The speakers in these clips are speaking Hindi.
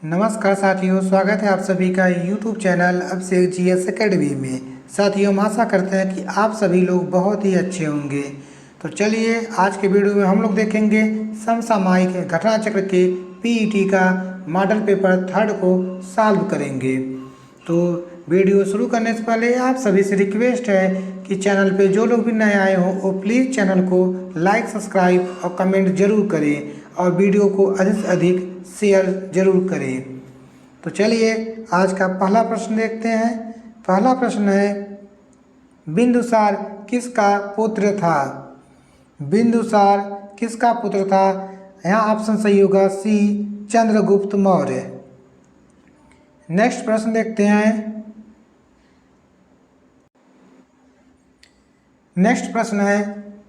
नमस्कार साथियों, स्वागत है आप सभी का YouTube चैनल अभिषेक GS एकेडमी में। साथियों, हम आशा करते हैं कि आप सभी लोग बहुत ही अच्छे होंगे। तो चलिए आज के वीडियो में हम लोग देखेंगे समसामयिक घटना चक्र के PET का मॉडल पेपर 3 को सॉल्व करेंगे। तो वीडियो शुरू करने से पहले आप सभी से रिक्वेस्ट है कि चैनल पे जो लोग भी नए आए हों वो प्लीज़ चैनल को लाइक, सब्सक्राइब और कमेंट जरूर करें और वीडियो को अधिक से अधिक शेयर जरूर करें। तो चलिए आज का पहला प्रश्न देखते हैं। पहला प्रश्न है, बिंदुसार किसका पुत्र था? बिंदुसार किसका पुत्र था? यहाँ ऑप्शन सही होगा सी, चंद्रगुप्त मौर्य। नेक्स्ट प्रश्न देखते हैं। नेक्स्ट प्रश्न है,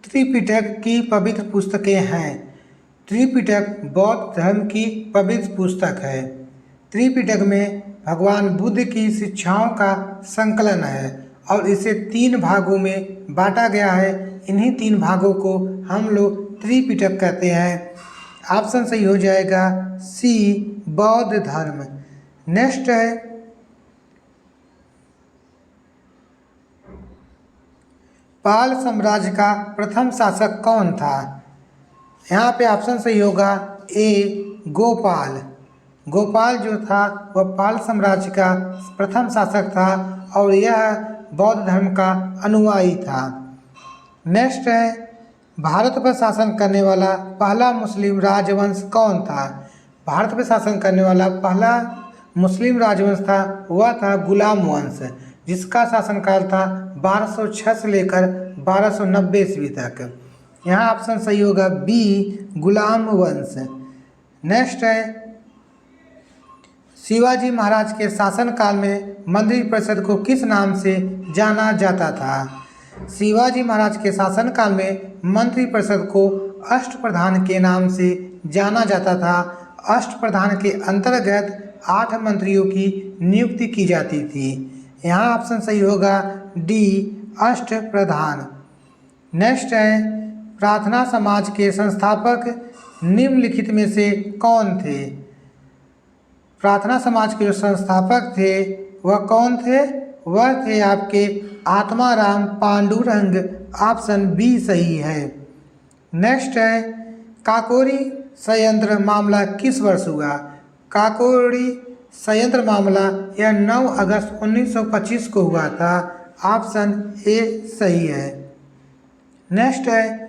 त्रिपिटक की पवित्र पुस्तकें हैं। त्रिपिटक बौद्ध धर्म की पवित्र पुस्तक है। त्रिपिटक में भगवान बुद्ध की शिक्षाओं का संकलन है और इसे 3 भागों में बांटा गया है। इन्हीं 3 भागों को हम लोग त्रिपिटक कहते हैं। ऑप्शन सही हो जाएगा सी, बौद्ध धर्म। नेक्स्ट है, पाल साम्राज्य का प्रथम शासक कौन था? यहाँ पे ऑप्शन सही होगा ए, गोपाल। गोपाल जो था वह पाल साम्राज्य का प्रथम शासक था और यह बौद्ध धर्म का अनुयायी था। नेक्स्ट है, भारत पर शासन करने वाला पहला मुस्लिम राजवंश कौन था? भारत पर शासन करने वाला पहला मुस्लिम राजवंश था वह था गुलाम वंश, जिसका शासनकाल था 1206 से लेकर 1290 ईस्वी तक। यहाँ ऑप्शन सही होगा बी, गुलाम वंश। नेक्स्ट है, शिवाजी महाराज के शासनकाल में मंत्रिपरिषद को किस नाम से जाना जाता था? शिवाजी महाराज के शासनकाल में मंत्रिपरिषद को अष्टप्रधान के नाम से जाना जाता था। अष्टप्रधान के अंतर्गत 8 मंत्रियों की नियुक्ति की जाती थी। यहाँ ऑप्शन सही होगा डी, अष्टप्रधान। नेक्स्ट है, प्रार्थना समाज के संस्थापक निम्नलिखित में से कौन थे? प्रार्थना समाज के जो संस्थापक थे वह कौन थे? वह थे आपके आत्माराम पांडुरंग। ऑप्शन बी सही है। नेक्स्ट है, काकोरी संयंत्र मामला किस वर्ष हुआ? काकोरी संयंत्र मामला यह 9 अगस्त 1925 को हुआ था। ऑप्शन ए सही है। नेक्स्ट है,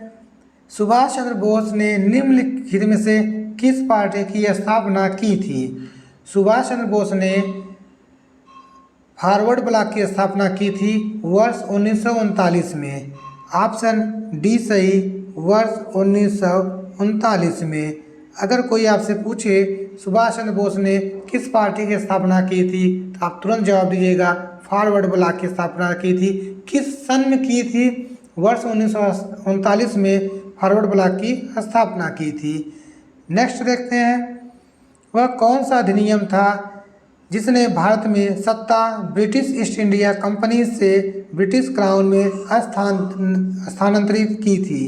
सुभाष चंद्र बोस ने निम्नलिखित में से किस पार्टी की स्थापना की थी? सुभाष चंद्र बोस ने फॉरवर्ड ब्लॉक की स्थापना की थी वर्ष 1939 में। ऑप्शन डी सही, वर्ष 1939 में। अगर कोई आपसे पूछे सुभाष चंद्र बोस ने किस पार्टी की स्थापना की थी तो आप तुरंत जवाब दीजिएगा फॉरवर्ड ब्लॉक की स्थापना की थी। किस सन में की थी? वर्ष 1939 में फॉरवर्ड ब्लॉक की स्थापना की थी। नेक्स्ट देखते हैं, वह कौन सा अधिनियम था जिसने भारत में सत्ता ब्रिटिश ईस्ट इंडिया कंपनी से ब्रिटिश क्राउन में स्थानांतरित की थी?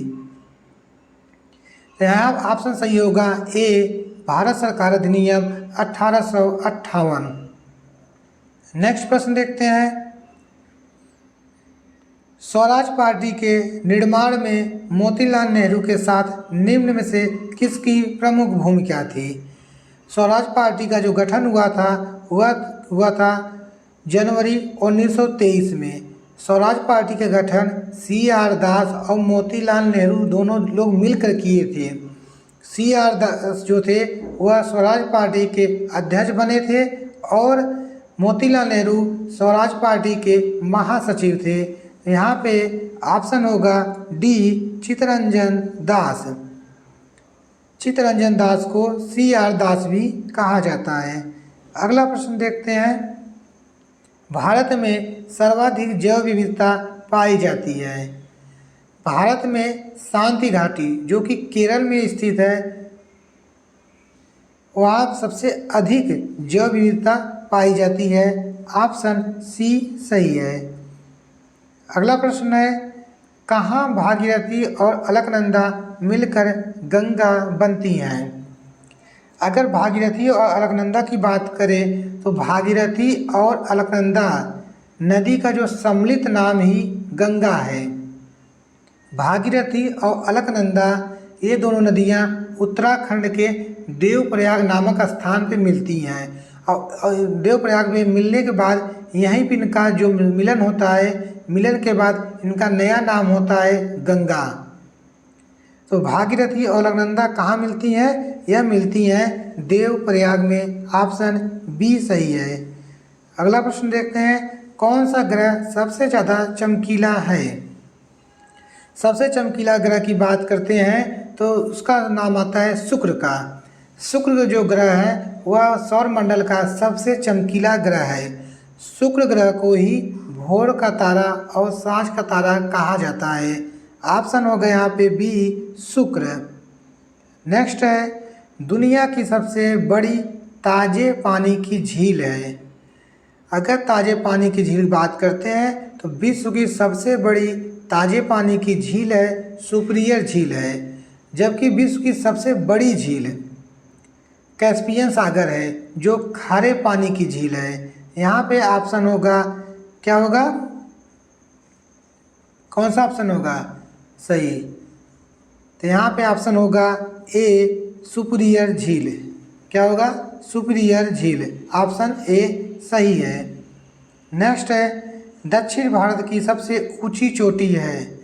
यहाँ ऑप्शन सही होगा ए, भारत सरकार अधिनियम 1858। नेक्स्ट प्रश्न देखते हैं, स्वराज पार्टी के निर्माण में मोतीलाल नेहरू के साथ निम्न में से किसकी प्रमुख भूमिका थी? स्वराज पार्टी का जो गठन हुआ था जनवरी 1923 में। स्वराज पार्टी का गठन CR दास और मोतीलाल नेहरू दोनों लोग मिलकर किए थे। CR दास जो थे वह स्वराज पार्टी के अध्यक्ष बने थे और मोतीलाल नेहरू स्वराज पार्टी के महासचिव थे। यहाँ पे ऑप्शन होगा डी, चित्तरंजन दास। चित्तरंजन दास को CR दास भी कहा जाता है। अगला प्रश्न देखते हैं, भारत में सर्वाधिक जैव विविधता पाई जाती है। भारत में शांति घाटी जो कि केरल में स्थित है वहाँ सबसे अधिक जैव विविधता पाई जाती है। ऑप्शन सी सही है। अगला प्रश्न है, कहाँ भागीरथी और अलकनंदा मिलकर गंगा बनती हैं? अगर भागीरथी और अलकनंदा की बात करें तो भागीरथी और अलकनंदा नदी का जो सम्मिलित नाम ही गंगा है। भागीरथी और अलकनंदा ये दोनों नदियाँ उत्तराखंड के देवप्रयाग नामक स्थान पे मिलती हैं और देवप्रयाग में मिलने के बाद यहीं पे इनका जो मिलन होता है, मिलन के बाद इनका नया नाम होता है गंगा। तो भागीरथी और अलकनंदा कहाँ मिलती हैं? यह मिलती हैं देवप्रयाग में। ऑप्शन बी सही है। अगला प्रश्न देखते हैं, कौन सा ग्रह सबसे ज़्यादा चमकीला है? सबसे चमकीला ग्रह की बात करते हैं तो उसका नाम आता है शुक्र का। शुक्र जो ग्रह है वह सौरमंडल का सबसे चमकीला ग्रह है। शुक्र ग्रह को ही भोर का तारा और सांझ का तारा कहा जाता है। ऑप्शन हो गया यहाँ पे बी शुक्र। नेक्स्ट है, दुनिया की सबसे बड़ी ताजे पानी की झील है। अगर ताजे पानी की झील बात करते हैं तो विश्व की सबसे बड़ी ताजे पानी की झील है सुपीरियर झील है, जबकि विश्व की सबसे बड़ी झील कैस्पियन सागर है जो खारे पानी की झील है। यहाँ पे ऑप्शन होगा, क्या होगा, कौन सा ऑप्शन होगा सही? तो यहाँ पे ऑप्शन होगा ए सुपीरियर झील। क्या होगा? सुपीरियर झील। ऑप्शन ए सही है। नेक्स्ट है, दक्षिण भारत की सबसे ऊंची चोटी है।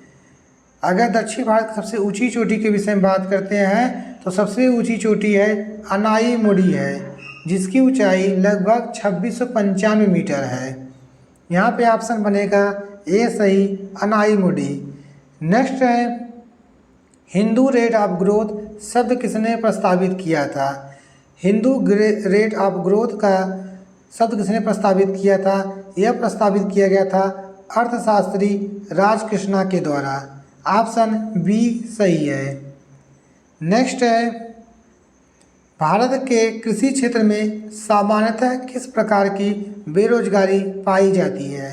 अगर दक्षिण भारत की सबसे ऊंची चोटी के विषय में बात करते हैं तो सबसे ऊंची चोटी है अनाईमुडी है, जिसकी ऊंचाई लगभग 2695 मीटर है। यहाँ पे ऑप्शन बनेगा ए सही, अनाईमुडी। नेक्स्ट है, हिंदू रेट ऑफ ग्रोथ शब्द किसने प्रस्तावित किया था? हिंदू रेट ऑफ ग्रोथ का शब्द किसने प्रस्तावित किया था? यह प्रस्तावित किया गया था अर्थशास्त्री राजकृष्णा के द्वारा। ऑप्शन बी सही है। नेक्स्ट है, भारत के कृषि क्षेत्र में सामान्यतः किस प्रकार की बेरोजगारी पाई जाती है?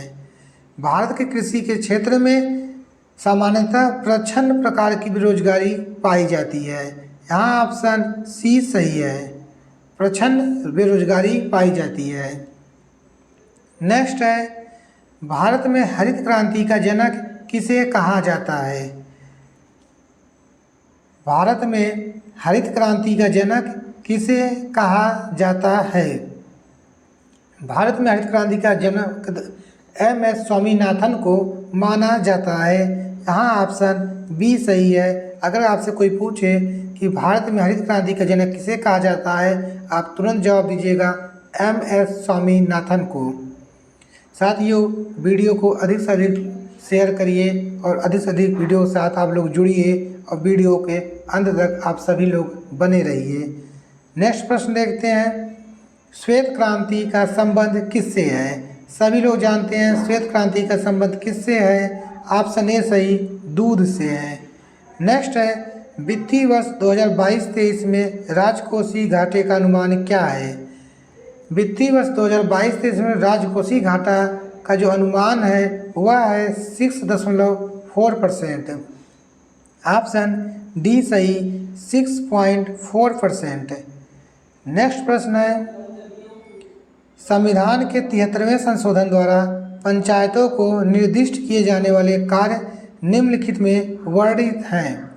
भारत के कृषि के क्षेत्र में सामान्यतः प्रच्छन्न प्रकार की बेरोजगारी पाई जाती है। यहाँ ऑप्शन सी सही है, प्रच्छन्न बेरोजगारी पाई जाती है। नेक्स्ट है, भारत में हरित क्रांति का जनक किसे कहा जाता है? भारत में हरित क्रांति का जनक किसे कहा जाता है? भारत में हरित क्रांति का जनक एम.एस. स्वामीनाथन को माना जाता है। यहाँ ऑप्शन बी सही है। अगर आपसे कोई पूछे कि भारत में हरित क्रांति का जनक किसे कहा जाता है, आप तुरंत जवाब दीजिएगा एम.एस. स्वामीनाथन को। साथियों, वीडियो को अधिक से अधिक शेयर करिए और अधिक से अधिक वीडियो के साथ आप लोग जुड़िए और वीडियो के अंत तक आप सभी लोग बने रहिए। नेक्स्ट प्रश्न देखते हैं, श्वेत क्रांति का संबंध किससे है? सभी लोग जानते हैं श्वेत क्रांति का संबंध किससे है? ऑप्शन ए सही, दूध से है। नेक्स्ट है, वित्तीय वर्ष 2022-23 में राजकोषीय घाटे का अनुमान क्या है? वित्तीय वर्ष 2022-23 में राजकोषीय घाटा का जो अनुमान है वह है 6.4%। ऑप्शन डी सही, 6.4%। नेक्स्ट प्रश्न है, संविधान के 73वें संशोधन द्वारा पंचायतों को निर्दिष्ट किए जाने वाले कार्य निम्नलिखित में वर्णित हैं।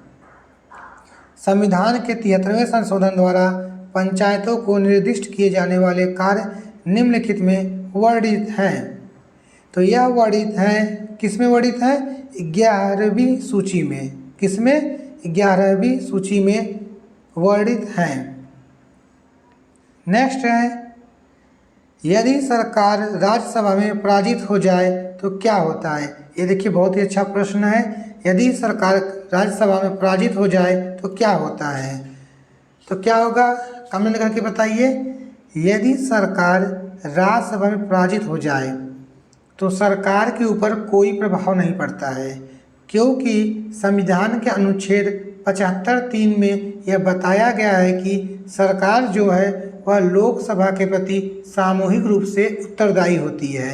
संविधान के 73वें संशोधन द्वारा पंचायतों को निर्दिष्ट किए जाने वाले कार्य निम्नलिखित में वर्णित हैं। तो यह वर्णित हैं, किसमें वर्णित हैं? 11वीं सूची में। किसमें? 11वीं सूची में वर्णित हैं। नेक्स्ट है, यदि सरकार राज्यसभा में पराजित हो जाए तो क्या होता है? ये देखिए बहुत ही अच्छा प्रश्न है। यदि सरकार राज्यसभा में पराजित हो जाए तो क्या होता है? तो क्या होगा, कमेंट करके बताइए। यदि सरकार राज्यसभा में पराजित हो जाए तो सरकार के ऊपर कोई प्रभाव नहीं पड़ता है, क्योंकि संविधान के अनुच्छेद 75(3) में यह बताया गया है कि सरकार जो है वह लोकसभा के प्रति सामूहिक रूप से उत्तरदायी होती है।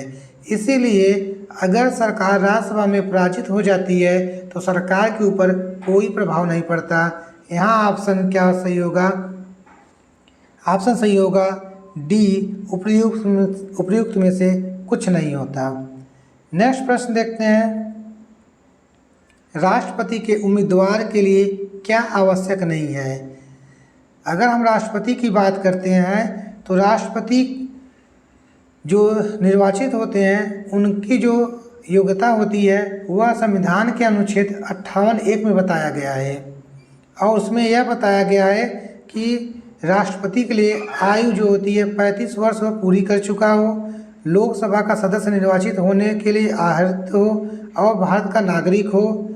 इसीलिए अगर सरकार राज्यसभा में पराजित हो जाती है तो सरकार के ऊपर कोई प्रभाव नहीं पड़ता। यहाँ ऑप्शन क्या सही होगा? ऑप्शन सही होगा डी, उपर्युक्त में से कुछ नहीं होता। नेक्स्ट प्रश्न देखते हैं, राष्ट्रपति के उम्मीदवार के लिए क्या आवश्यक नहीं है। अगर हम राष्ट्रपति की बात करते हैं तो राष्ट्रपति जो निर्वाचित होते हैं उनकी जो योग्यता होती है वह संविधान के अनुच्छेद 58(1) में बताया गया है, और उसमें यह बताया गया है कि राष्ट्रपति के लिए आयु जो होती है 35 वर्ष वह पूरी कर चुका हो, लोकसभा का सदस्य निर्वाचित होने के लिए अर्हता हो और भारत का नागरिक हो,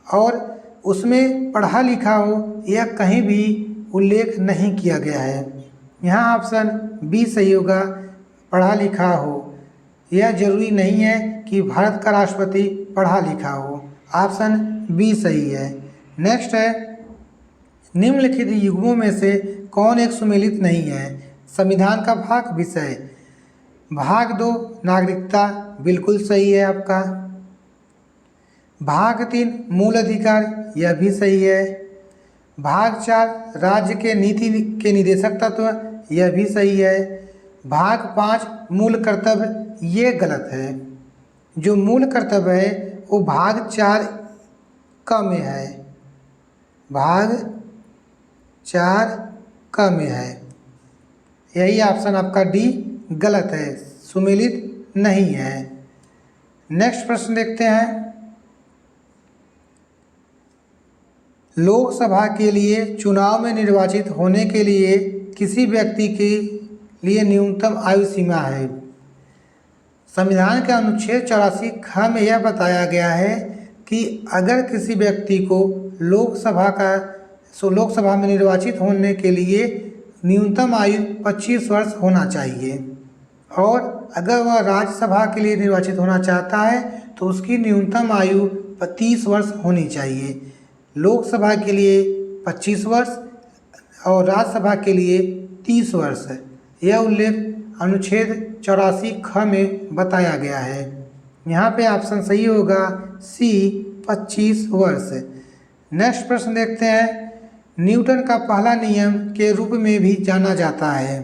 और उसमें पढ़ा लिखा हो, यह कहीं भी उल्लेख नहीं किया गया है। यहाँ ऑप्शन बी सही होगा, पढ़ा लिखा हो। यह जरूरी नहीं है कि भारत का राष्ट्रपति पढ़ा लिखा हो। ऑप्शन बी सही है। नेक्स्ट है, निम्नलिखित युग्मों में से कौन एक सुमेलित नहीं है। संविधान का भाग विषय, भाग 2 नागरिकता बिल्कुल सही है आपका। भाग 3 मूल अधिकार, यह भी सही है। भाग 4 राज्य के नीति के निदेशक तत्व, यह भी सही है। भाग 5 मूल कर्तव्य, ये गलत है। जो मूल कर्तव्य है वो भाग 4 क में है, भाग 4 क में है। यही ऑप्शन आपका डी गलत है, सुमेलित नहीं है। नेक्स्ट प्रश्न देखते हैं, लोकसभा के लिए चुनाव में निर्वाचित होने के लिए किसी व्यक्ति के लिए न्यूनतम आयु सीमा है। संविधान के अनुच्छेद 84 ख में यह बताया गया है कि अगर किसी व्यक्ति को लोकसभा में निर्वाचित होने के लिए न्यूनतम आयु 25 वर्ष होना चाहिए, और अगर वह राज्यसभा के लिए निर्वाचित होना चाहता है तो उसकी न्यूनतम आयु 30 वर्ष होनी चाहिए। लोकसभा के लिए 25 वर्ष और राज्यसभा के लिए 30 वर्ष। यह उल्लेख अनुच्छेद 84 ख में बताया गया है। यहाँ पे ऑप्शन सही होगा सी, 25 वर्ष। नेक्स्ट प्रश्न देखते हैं, न्यूटन का पहला नियम के रूप में भी जाना जाता है।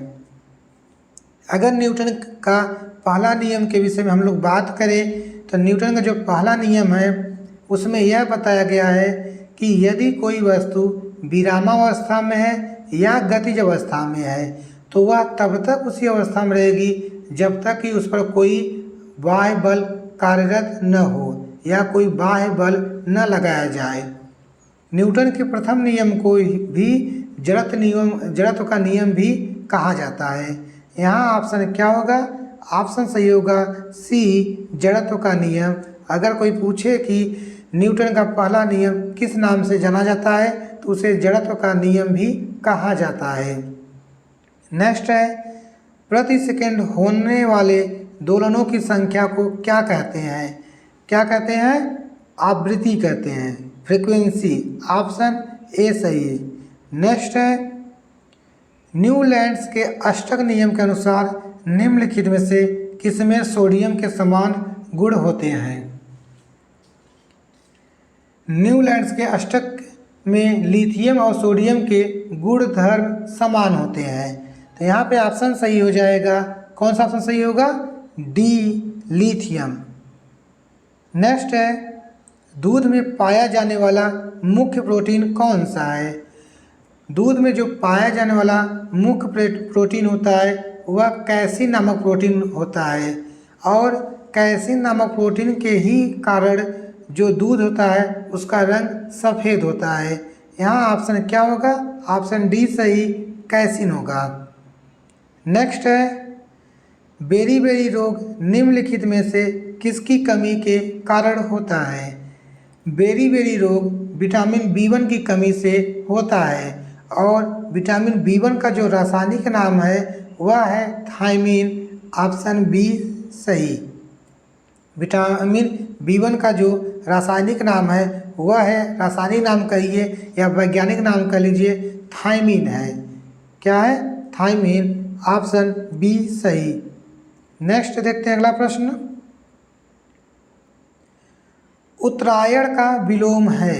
अगर न्यूटन का पहला नियम के विषय में हम लोग बात करें तो न्यूटन का जो पहला नियम है उसमें यह बताया गया है कि यदि कोई वस्तु विरामावस्था में है या गतिज अवस्था में है तो वह तब तक उसी अवस्था में रहेगी जब तक कि उस पर कोई बाह्य बल कार्यरत न हो या कोई बाह्य बल न लगाया जाए। न्यूटन के प्रथम नियम को भी जड़त्व का नियम भी कहा जाता है। यहाँ ऑप्शन क्या होगा? ऑप्शन सही होगा सी, जड़त्व का नियम। अगर कोई पूछे कि न्यूटन का पहला नियम किस नाम से जाना जाता है तो उसे जड़त्व का नियम भी कहा जाता है। नेक्स्ट है, प्रति सेकंड होने वाले दोलनों की संख्या को क्या कहते हैं? क्या कहते हैं? आवृत्ति कहते हैं, फ्रीक्वेंसी। ऑप्शन ए सही है। नेक्स्ट है, न्यूलैंड्स के अष्टक नियम के अनुसार निम्नलिखित में से किसमें सोडियम के समान गुण होते हैं? न्यूलैंड्स के अष्टक में लिथियम और सोडियम के गुण धर्म समान होते हैं। तो यहाँ पे ऑप्शन सही हो जाएगा। कौन सा ऑप्शन सही होगा? D, lithium. नेक्स्ट है, दूध में पाया जाने वाला मुख्य प्रोटीन कौन सा है? दूध में जो पाया जाने वाला मुख्य प्रोटीन होता है वह कैसीन नामक प्रोटीन होता है, और कैसीन नामक प्रोटीन के ही कारण जो दूध होता है उसका रंग सफ़ेद होता है। यहाँ ऑप्शन क्या होगा? ऑप्शन डी सही, कैसीन होगा। नेक्स्ट है, बेरी रोग निम्नलिखित में से किसकी कमी के कारण होता है? बेरी रोग विटामिन B1 की कमी से होता है, और विटामिन B1 का जो रासायनिक नाम है वह है थायमीन। ऑप्शन बी सही। विटामिन B1 का जो रासायनिक नाम है वह है, रासायनिक नाम कहिए या वैज्ञानिक नाम कह लीजिए, थायमीन है। क्या है? थायमीन। ऑप्शन बी सही। नेक्स्ट देखते हैं अगला प्रश्न, उत्तरायण का विलोम है।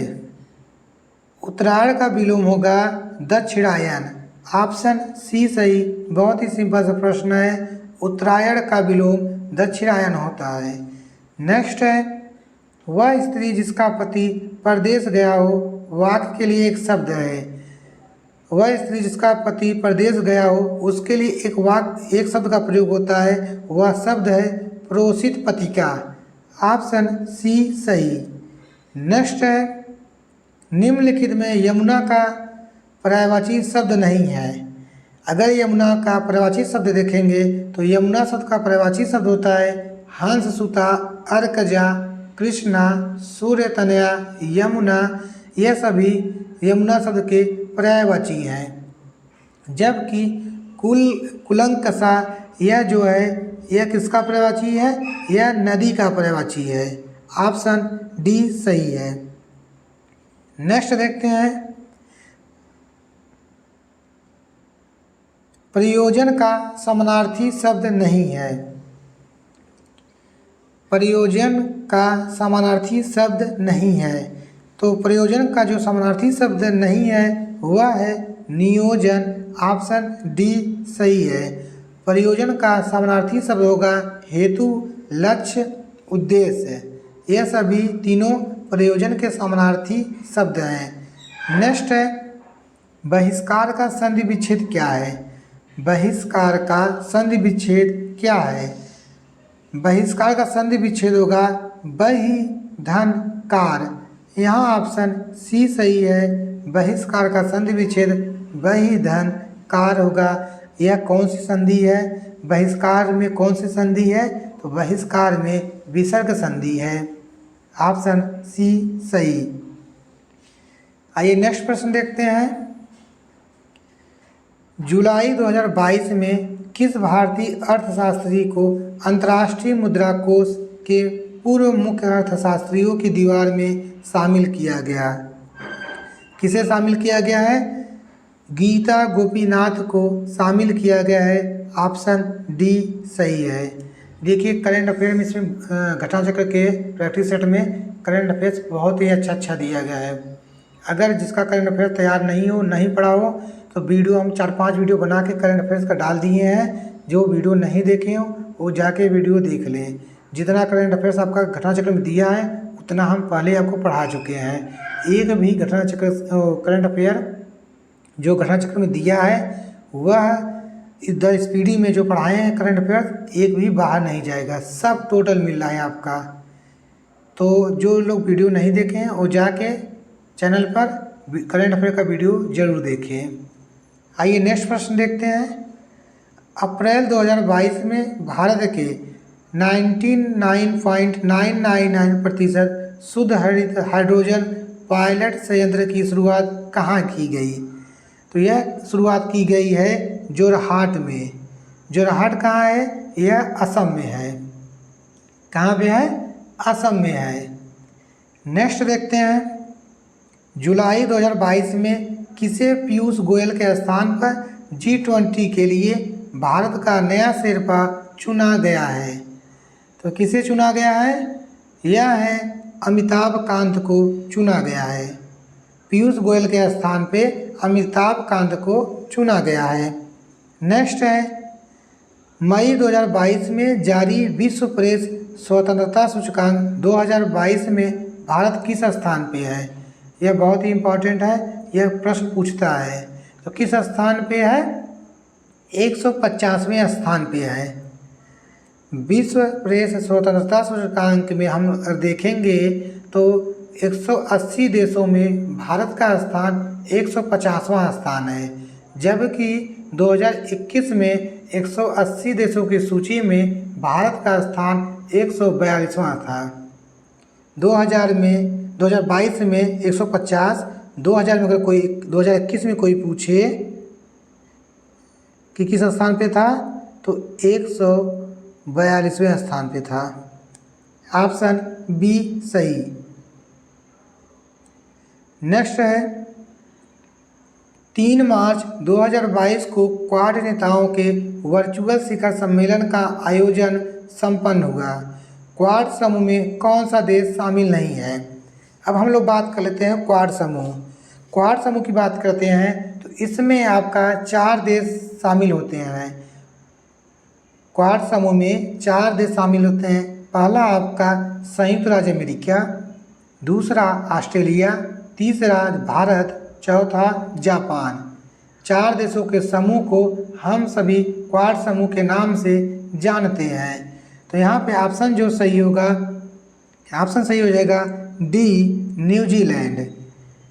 उत्तरायण का विलोम होगा दक्षिणायन। ऑप्शन सी सही। बहुत ही सिंपल सा प्रश्न है। उत्तरायण का विलोम दक्षिणायन होता है। नेक्स्ट है, वह स्त्री जिसका पति परदेश गया हो, वाक्य के लिए एक शब्द है। वह स्त्री जिसका पति परदेश गया हो, उसके लिए एक शब्द का प्रयोग होता है। वह शब्द है प्रोषित पतिका। ऑप्शन सी सही। नेक्स्ट है, निम्नलिखित में यमुना का पर्यायवाची शब्द नहीं है। अगर यमुना का पर्यायवाची शब्द देखेंगे तो यमुना शब्द का पर्यायवाची शब्द होता है हंस सुता, अर्कजा, कृष्णा, सूर्य तनया, यमुना। यह सभी यमुना शब्द के पर्यायवाची हैं। जबकि कुलंकषा यह जो है यह किसका पर्यायवाची है? यह नदी का पर्यायवाची है। ऑप्शन डी सही है। नेक्स्ट देखते हैं, प्रयोजन का समानार्थी शब्द नहीं है। प्रयोजन का समानार्थी शब्द नहीं है, तो प्रयोजन का जो समानार्थी शब्द नहीं है वह है नियोजन। ऑप्शन डी सही है। प्रयोजन का समानार्थी शब्द होगा हेतु, लक्ष्य, उद्देश्य। यह सभी तीनों प्रयोजन के समानार्थी शब्द हैं। नेक्स्ट है, बहिष्कार का संधि विच्छेद क्या है? बहिष्कार का संधि विच्छेद क्या है? बहिष्कार का संधि विच्छेद होगा बहि धन कार। यहाँ ऑप्शन सी सही है। बहिष्कार का संधि विच्छेद बहि धन कार होगा। यह कौन सी संधि है? बहिष्कार में कौन सी संधि है? तो बहिष्कार में विसर्ग संधि है। ऑप्शन सी सही। आइए नेक्स्ट प्रश्न देखते हैं। जुलाई 2022 में किस भारतीय अर्थशास्त्री को अंतर्राष्ट्रीय मुद्रा कोष के पूर्व मुख्य अर्थशास्त्रियों की दीवार में शामिल किया गया? किसे शामिल किया गया है? गीता गोपीनाथ को शामिल किया गया है। ऑप्शन डी सही है। देखिए करंट अफेयर में इसमें घटना चक्र के प्रैक्टिस सेट में करंट अफेयर्स बहुत ही अच्छा दिया गया है। अगर जिसका करंट अफेयर तैयार नहीं पढ़ा हो तो वीडियो हम 4-5 वीडियो बना के करंट अफेयर्स का डाल दिए हैं। जो वीडियो नहीं देखे हो वो जाके वीडियो देख लें। जितना करंट अफेयर्स आपका घटना चक्र में दिया है उतना हम पहले आपको पढ़ा चुके हैं। एक भी घटना चक्र करंट अफेयर जो घटना चक्र में दिया है वह द स्पीडी में जो पढ़ाए हैं करंट अफेयर एक भी बाहर नहीं जाएगा। सब टोटल मिल रहा है आपका। तो जो लोग वीडियो नहीं देखे हैं वो जाके चैनल पर करंट अफेयर का वीडियो ज़रूर देखें। आइए नेक्स्ट प्रश्न देखते हैं। अप्रैल 2022 में भारत के 99.999% शुद्ध हरित हाइड्रोजन पायलट संयंत्र की शुरुआत कहाँ की गई? तो यह शुरुआत की गई है जोरहाट में। जोरहाट कहाँ है? यह असम में है। कहाँ पे है? असम में है। नेक्स्ट देखते हैं, जुलाई 2022 में किसे पीयूष गोयल के स्थान पर G20 के लिए भारत का नया शेरपा चुना गया है? तो किसे चुना गया है? यह है अमिताभ कांत को चुना गया है। पीयूष गोयल के स्थान पे अमिताभ कांत को चुना गया है। नेक्स्ट है, मई 2022 में जारी विश्व प्रेस स्वतंत्रता सूचकांक 2022 में भारत किस स्थान पे है? यह बहुत ही इम्पोर्टेंट है। यह प्रश्न पूछता है। तो किस स्थान पे है? 150वें स्थान पे है। विश्व प्रेस स्वतंत्रता सूचकांक में हम देखेंगे तो 180 देशों में भारत का स्थान 150वां स्थान है। जबकि 2021 में 180 देशों की सूची में भारत का स्थान 142वां था। 2022 में 150, 2021 में कोई पूछे कि किस स्थान पे था तो 142वें स्थान पे था। ऑप्शन बी सही। नेक्स्ट है, 3 मार्च 2022 को क्वाड नेताओं के वर्चुअल शिखर सम्मेलन का आयोजन संपन्न हुआ। क्वाड समूह में कौन सा देश शामिल नहीं है? अब हम लोग बात कर लेते हैं क्वाड समूह। क्वाड समूह की बात करते हैं तो इसमें आपका 4 देश शामिल होते हैं। क्वाड समूह में 4 देश शामिल होते हैं। पहला आपका संयुक्त राज्य अमेरिका, दूसरा ऑस्ट्रेलिया, तीसरा भारत, चौथा जापान। 4 देशों के समूह को हम सभी क्वाड समूह के नाम से जानते हैं। तो यहाँ पे ऑप्शन जो सही होगा, ऑप्शन सही हो जाएगा डी, न्यूजीलैंड।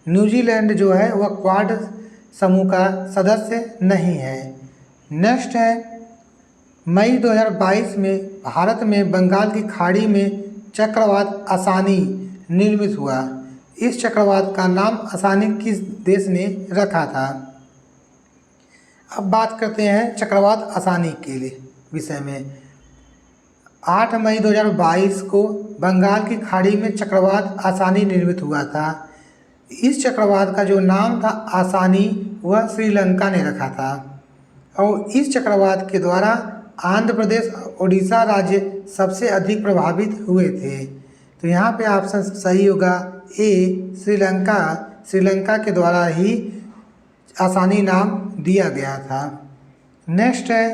न्यूजीलैंड जो है वह क्वाड समूह का सदस्य नहीं है। नेक्स्ट है, मई 2022 में भारत में बंगाल की खाड़ी में चक्रवात आसानी निर्मित हुआ। इस चक्रवात का नाम आसानी किस देश ने रखा था? अब बात करते हैं चक्रवात आसानी के लिए विषय में। 8 मई 2022 को बंगाल की खाड़ी में चक्रवात आसानी निर्मित हुआ था। इस चक्रवात का जो नाम था आसानी, वह श्रीलंका ने रखा था और इस चक्रवात के द्वारा आंध्र प्रदेश और उड़ीसा राज्य सबसे अधिक प्रभावित हुए थे। तो यहाँ पे ऑप्शन सही होगा ए, श्रीलंका। श्रीलंका के द्वारा ही आसानी नाम दिया गया था। नेक्स्ट है,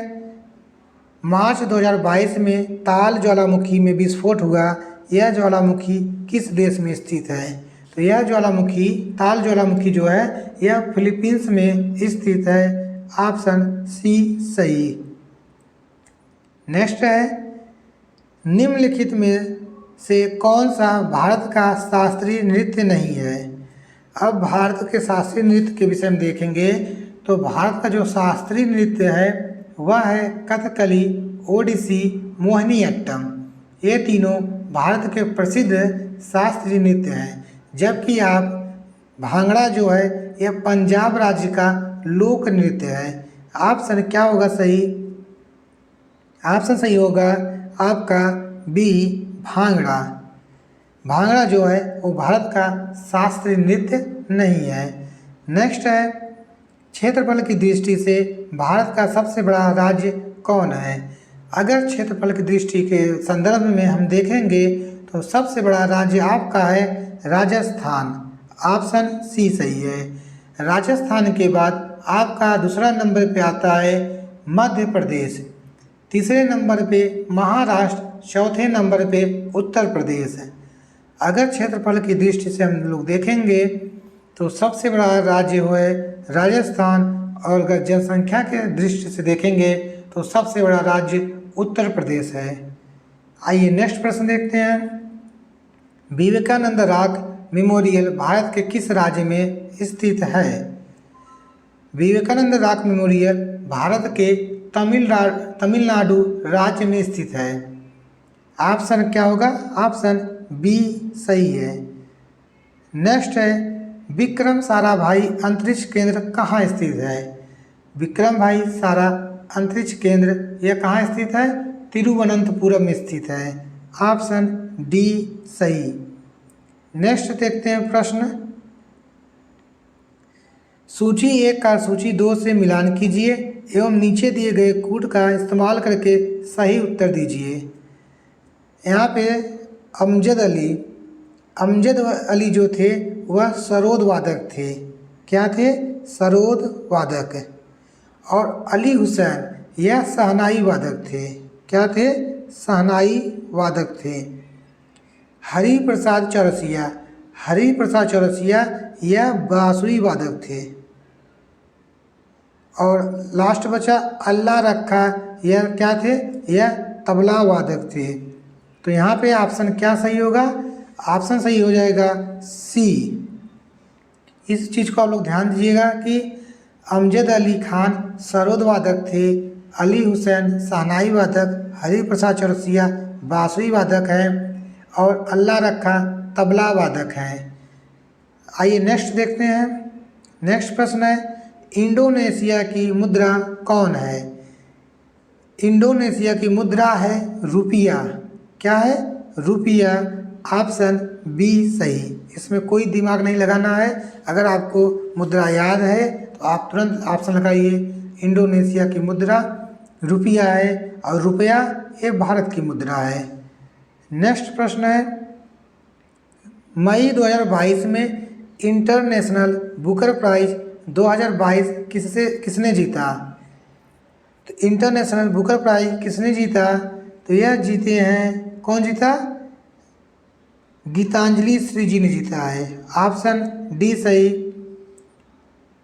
मार्च 2022 में ताल ज्वालामुखी में विस्फोट हुआ। यह ज्वालामुखी किस देश में स्थित है? तो यह ज्वालामुखी, ताल ज्वालामुखी जो है यह फिलीपींस में स्थित है। ऑप्शन सी सही। नेक्स्ट है, निम्नलिखित में से कौन सा भारत का शास्त्रीय नृत्य नहीं है? अब भारत के शास्त्रीय नृत्य के विषय में देखेंगे तो भारत का जो शास्त्रीय नृत्य है वह है कथकली, ओडिसी, मोहिनीअट्टम। ये तीनों भारत के प्रसिद्ध शास्त्रीय नृत्य हैं। जबकि आप भांगड़ा जो है यह पंजाब राज्य का लोक नृत्य है। ऑप्शन क्या होगा सही? ऑप्शन सही होगा आपका बी, भांगड़ा। भांगड़ा जो है वो भारत का शास्त्रीय नृत्य नहीं है। नेक्स्ट है, क्षेत्रफल की दृष्टि से भारत का सबसे बड़ा राज्य कौन है? अगर क्षेत्रफल की दृष्टि के संदर्भ में हम देखेंगे तो सबसे बड़ा राज्य आपका है राजस्थान। ऑप्शन सी सही है। राजस्थान के बाद आपका दूसरा नंबर पे आता है मध्य प्रदेश, तीसरे नंबर पे महाराष्ट्र, चौथे नंबर पे उत्तर प्रदेश है। अगर क्षेत्रफल की दृष्टि से हम लोग देखेंगे तो सबसे बड़ा राज्य है राजस्थान और अगर जनसंख्या के दृष्टि से देखेंगे तो सबसे बड़ा राज्य उत्तर प्रदेश है। आइए नेक्स्ट प्रश्न देखते हैं। विवेकानंद रॉक मेमोरियल भारत के किस राज्य में स्थित है? विवेकानंद रॉक मेमोरियल भारत के तमिलनाडु राज्य में स्थित है। ऑप्शन क्या होगा? ऑप्शन बी सही है। नेक्स्ट है, विक्रम साराभाई अंतरिक्ष केंद्र कहाँ स्थित है? विक्रम भाई सारा अंतरिक्ष केंद्र यह कहाँ स्थित है? तिरुवनंतपुरम में स्थित है। ऑप्शन डी सही। नेक्स्ट देखते हैं प्रश्न, सूची 1 का सूची 2 से मिलान कीजिए एवं नीचे दिए गए कूट का इस्तेमाल करके सही उत्तर दीजिए। यहाँ पे अमजद अली जो थे वह सरोद वादक थे। क्या थे? सरोद वादक। और अली हुसैन यह शहनाई वादक थे। क्या थे? शहनाई वादक थे। हरि प्रसाद चौरसिया यह बांसुरी वादक थे। और लास्ट बचा अल्लाह रखा, यह क्या थे? यह तबला वादक थे। तो यहाँ पे ऑप्शन क्या सही होगा? ऑप्शन सही हो जाएगा सी। इस चीज़ को आप लोग ध्यान दीजिएगा कि अमजद अली खान सरोद वादक थे, अली हुसैन शहनाई वादक, हरि प्रसाद चौरसिया बांसुरी वादक हैं और अल्लाह रखा तबला वादक हैं। आइए नेक्स्ट देखते हैं। नेक्स्ट प्रश्न है, इंडोनेशिया की मुद्रा कौन है? इंडोनेशिया की मुद्रा है रुपया। क्या है? रुपया। ऑप्शन बी सही। इसमें कोई दिमाग नहीं लगाना है। अगर आपको मुद्रा याद है तो आप तुरंत ऑप्शन लगाइए। इंडोनेशिया की मुद्रा रुपया है और रुपया ये भारत की मुद्रा है। नेक्स्ट प्रश्न है, मई 2022 में इंटरनेशनल बुकर प्राइज 2022 किसने जीता? तो इंटरनेशनल बुकर प्राइज किसने जीता? तो यह जीते हैं, कौन जीता? गीतांजलि श्री जी ने जीता है। ऑप्शन डी सही।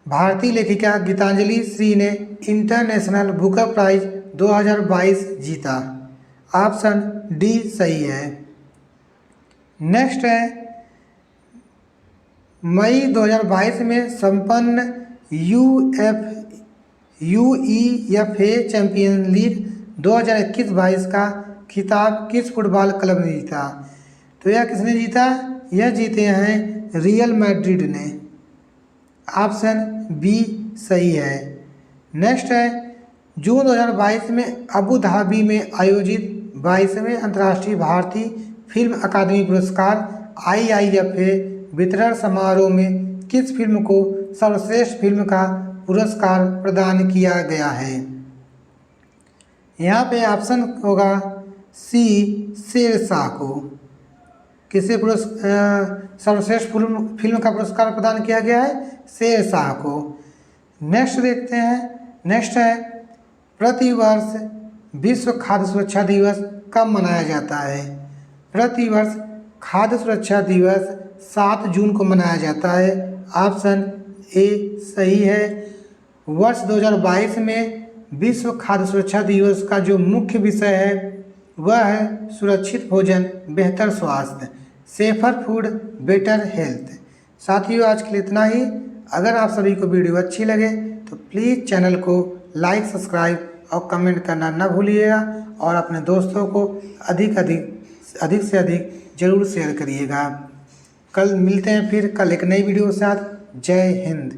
भारतीय लेखिका गीतांजलि श्री ने इंटरनेशनल बुकर प्राइज 2022 जीता। ऑप्शन डी सही है। नेक्स्ट है, मई 2022 में संपन्न UEFA चैंपियन लीग 2021-22 का खिताब किस फुटबॉल क्लब ने जीता? तो यह किसने जीता? यह जीते हैं रियल मैड्रिड ने। ऑप्शन बी सही है। नेक्स्ट है, जून 2022 में अबू धाबी में आयोजित 22वें अंतर्राष्ट्रीय भारतीय फिल्म अकादमी पुरस्कार IIFA वितरण समारोह में किस फिल्म को सर्वश्रेष्ठ फिल्म का पुरस्कार प्रदान किया गया है? यहाँ पे ऑप्शन होगा सी, शेरशाह को। किसे सर्वश्रेष्ठ फिल्म का पुरस्कार प्रदान किया गया है? शेरशाह को। नेक्स्ट देखते हैं। नेक्स्ट है, प्रतिवर्ष विश्व खाद्य सुरक्षा दिवस कब मनाया जाता है? प्रतिवर्ष खाद्य सुरक्षा दिवस 7 जून को मनाया जाता है। ऑप्शन ए सही है। वर्ष 2022 में विश्व खाद्य सुरक्षा दिवस का जो मुख्य विषय है वह है सुरक्षित भोजन बेहतर स्वास्थ्य, सेफर फूड बेटर हेल्थ। साथियों, आज के लिए इतना ही। अगर आप सभी को वीडियो अच्छी लगे तो प्लीज़ चैनल को लाइक, सब्सक्राइब और कमेंट करना ना भूलिएगा और अपने दोस्तों को अधिक से अधिक ज़रूर शेयर करिएगा। कल मिलते हैं फिर, कल एक नई वीडियो के साथ। जय हिंद।